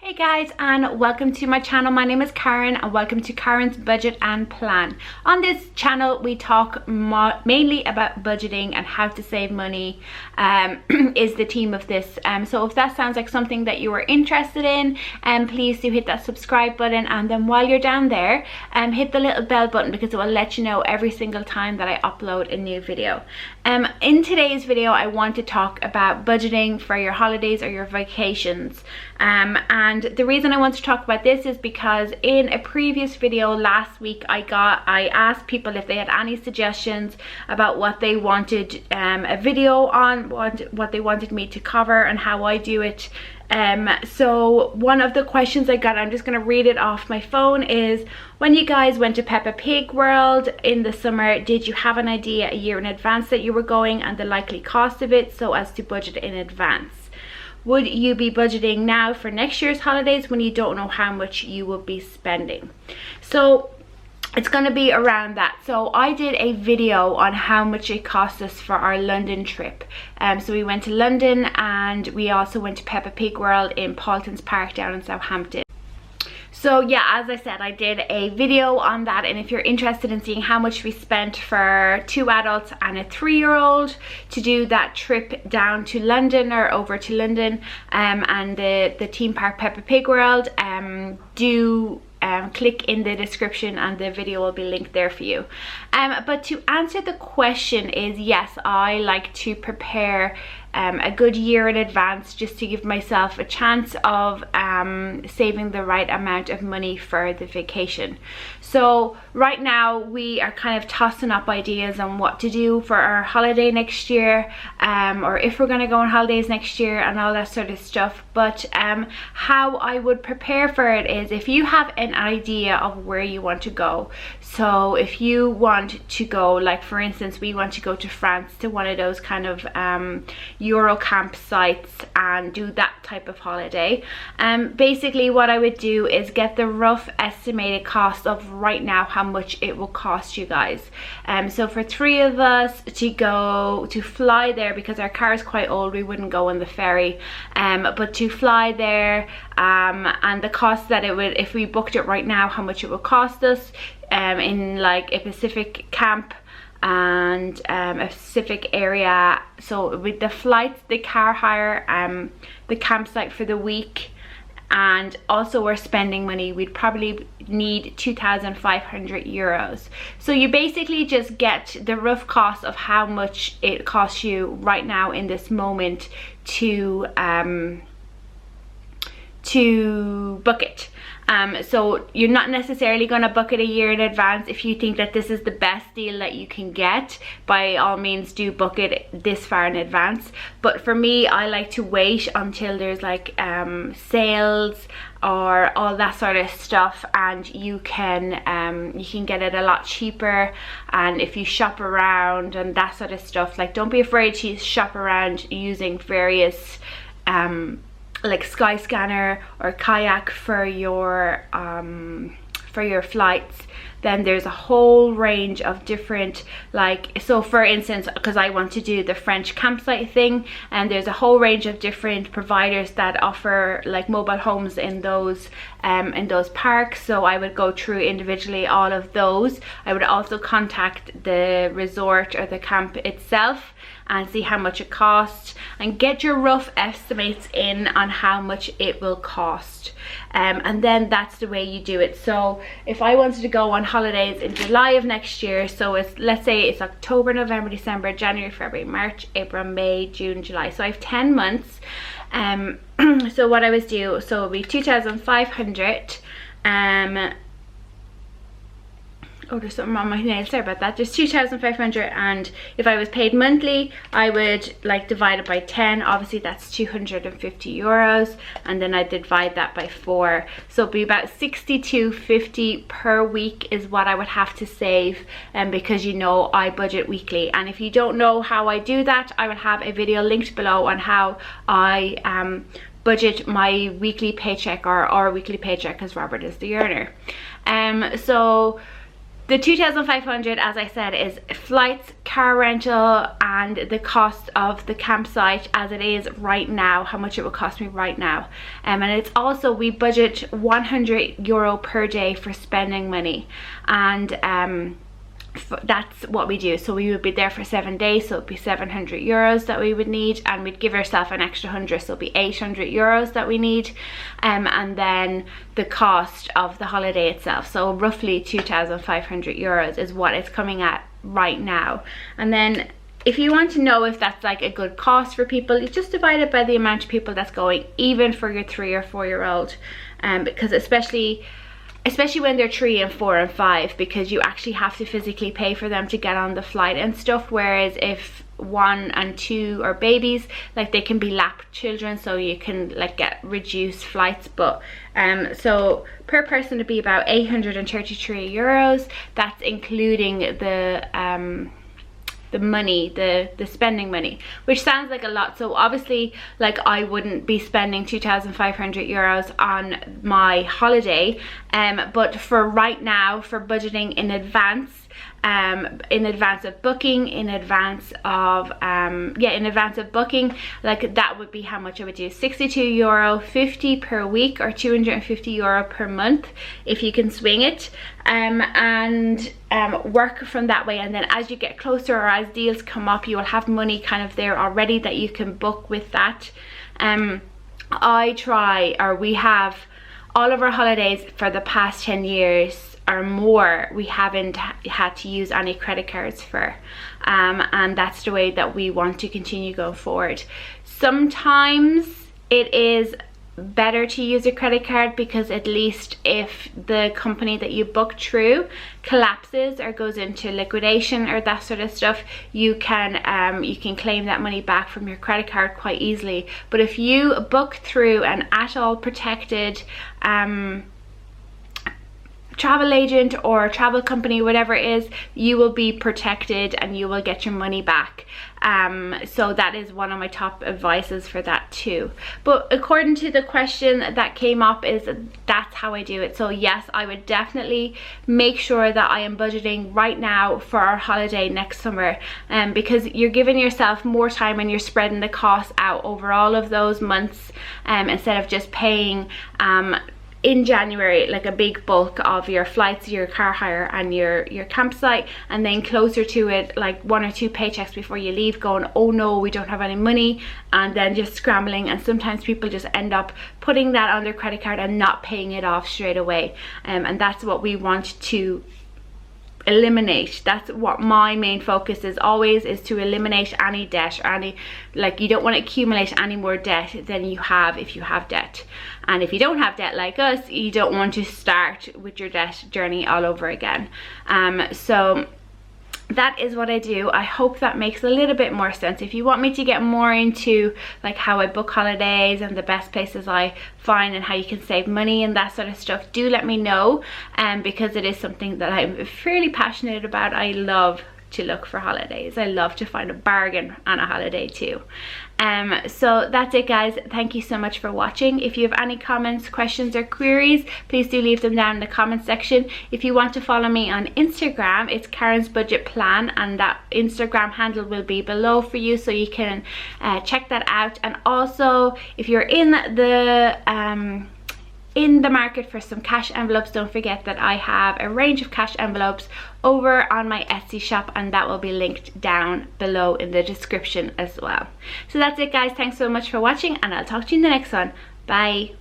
Hey guys, and welcome to my channel. My name is Karen and welcome to Karen's Budget and Plan. On this channel we talk mainly about budgeting and how to save money is the theme of this. So if that sounds like something that you are interested in, please do hit that subscribe button, and then while you're down there hit the little bell button because it will let you know every single time that I upload a new video. In today's video I want to talk about budgeting for your holidays or your vacations. And the reason I want to talk about this is because in a previous video last week I asked people if they had any suggestions about what they wanted a video on, what they wanted me to cover and how I do it. So one of the questions I got, I'm just going to read it off my phone, is when you guys went to Peppa Pig World in the summer, did you have an idea a year in advance that you were going and the likely cost of it so as to budget in advance? Would you be budgeting now for next year's holidays when you don't know how much you will be spending? So it's going to be around that. So I did a video on how much it cost us for our London trip. So we went to London and we also went to Peppa Pig World in Paultons Park down in Southampton. So yeah, as I said, I did a video on that, and if you're interested in seeing how much we spent for 2 adults and a 3-year-old to do that trip down to London or over to London and the theme park Peppa Pig World, do click in the description and the video will be linked there for you. But to answer the question is, yes, I like to prepare a good year in advance just to give myself a chance of saving the right amount of money for the vacation. So right now we are kind of tossing up ideas on what to do for our holiday next year, or if we're going to go on holidays next year and all that sort of stuff. But how I would prepare for it is, if you have an idea of where you want to go, so if you want to go, like for instance we want to go to France to one of those kind of Euro campsites and do that type of holiday, basically what I would do is get the rough estimated cost of right now how much it will cost you guys. So for 3 of us to fly there, because our car is quite old, we wouldn't go on the ferry, but to fly there and the cost that it would, if we booked it right now, how much it would cost us in like a Pacific camp and a specific area. So with the flights, the car hire, the campsite for the week, and also we're spending money, we'd probably need 2,500 euros. So you basically just get the rough cost of how much it costs you right now in this moment to book it. So you're not necessarily going to book it a year in advance. If you think that this is the best deal that you can get, by all means do book it this far in advance. But for me, I like to wait until there's like sales or all that sort of stuff, and you can get it a lot cheaper. And if you shop around and that sort of stuff, like don't be afraid to shop around using various like Skyscanner or Kayak for your flights. Then there's a whole range of different, like, so for instance, because I want to do the French campsite thing, and there's a whole range of different providers that offer like mobile homes in those parks. So I would go through individually all of those. I would also contact the resort or the camp itself and see how much it costs and get your rough estimates in on how much it will cost. And then that's the way you do it. So if I wanted to go on holidays in July of next year, so it's, let's say it's October, November, December, January, February, March, April, May, June, July. So I have 10 months. So what I would do, so it would be 2,500. Oh, there's something on my nails, sorry about that. Just 2,500, and if I was paid monthly I would like divide it by 10. Obviously that's 250 euros, and then I divide that by 4, so it'd be about 62.50 per week is what I would have to save, because you know I budget weekly. And if you don't know how I do that, I will have a video linked below on how I budget my weekly paycheck, or our weekly paycheck, because Robert is the earner. So The 2,500, as I said, is flights, car rental, and the cost of the campsite as it is right now, how much it will cost me right now. And it's also, we budget €100 per day for spending money, and that's what we do. So we would be there for 7 days, so it'd be €700 that we would need, and we'd give ourselves an extra 100, so it'd be €800 that we need, and then the cost of the holiday itself, so roughly €2,500 is what it's coming at right now. And then if you want to know if that's like a good cost for people, you just divide it by the amount of people that's going, even for your 3 or 4 year old, because especially when they're 3 and 4 and 5, because you actually have to physically pay for them to get on the flight and stuff, whereas if 1 and 2 are babies, like they can be lap children, so you can like get reduced flights. But so per person to be about €833. That's including the money, the spending money, which sounds like a lot. So obviously, like, I wouldn't be spending €2,500 on my holiday, but for right now, for budgeting in advance of booking, in advance of booking, like that would be how much I would do. €62, 50 per week, or €250 per month if you can swing it, and work from that way. And then as you get closer, or as deals come up, you will have money kind of there already that you can book with that. We have all of our holidays for the past 10 years or more, we haven't had to use any credit cards for, and that's the way that we want to continue going forward. Sometimes it is better to use a credit card, because at least if the company that you booked through collapses or goes into liquidation or that sort of stuff, you can claim that money back from your credit card quite easily. But if you book through an at all protected travel agent or travel company, whatever it is, you will be protected and you will get your money back. So that is one of my top advices for that too. But according to the question that came up, is that's how I do it. So yes, I would definitely make sure that I am budgeting right now for our holiday next summer, because you're giving yourself more time and you're spreading the costs out over all of those months, instead of just paying in January like a big bulk of your flights, your car hire and your campsite, and then closer to it, like 1 or 2 paychecks before you leave, going, oh no, we don't have any money, and then just scrambling. And sometimes people just end up putting that on their credit card and not paying it off straight away, and that's what we want to eliminate. That's what my main focus is always, is to eliminate any debt, or any, like, you don't want to accumulate any more debt than you have if you have debt. And if you don't have debt like us, you don't want to start with your debt journey all over again. So that is what I do. I hope that makes a little bit more sense. If you want me to get more into like how I book holidays and the best places I find and how you can save money and that sort of stuff, do let me know, because it is something that I'm fairly passionate about. I love to look for holidays. I love to find a bargain on a holiday too. So that's it, guys. Thank you so much for watching. If you have any comments, questions or queries, please do leave them down in the comment section. If you want to follow me on Instagram, it's Karen's Budget Plan, and that Instagram handle will be below for you, so you can check that out. And also, if you're in the market for some cash envelopes, don't forget that I have a range of cash envelopes over on my Etsy shop, and that will be linked down below in the description as well. So that's it, guys. Thanks so much for watching, and I'll talk to you in the next one. Bye.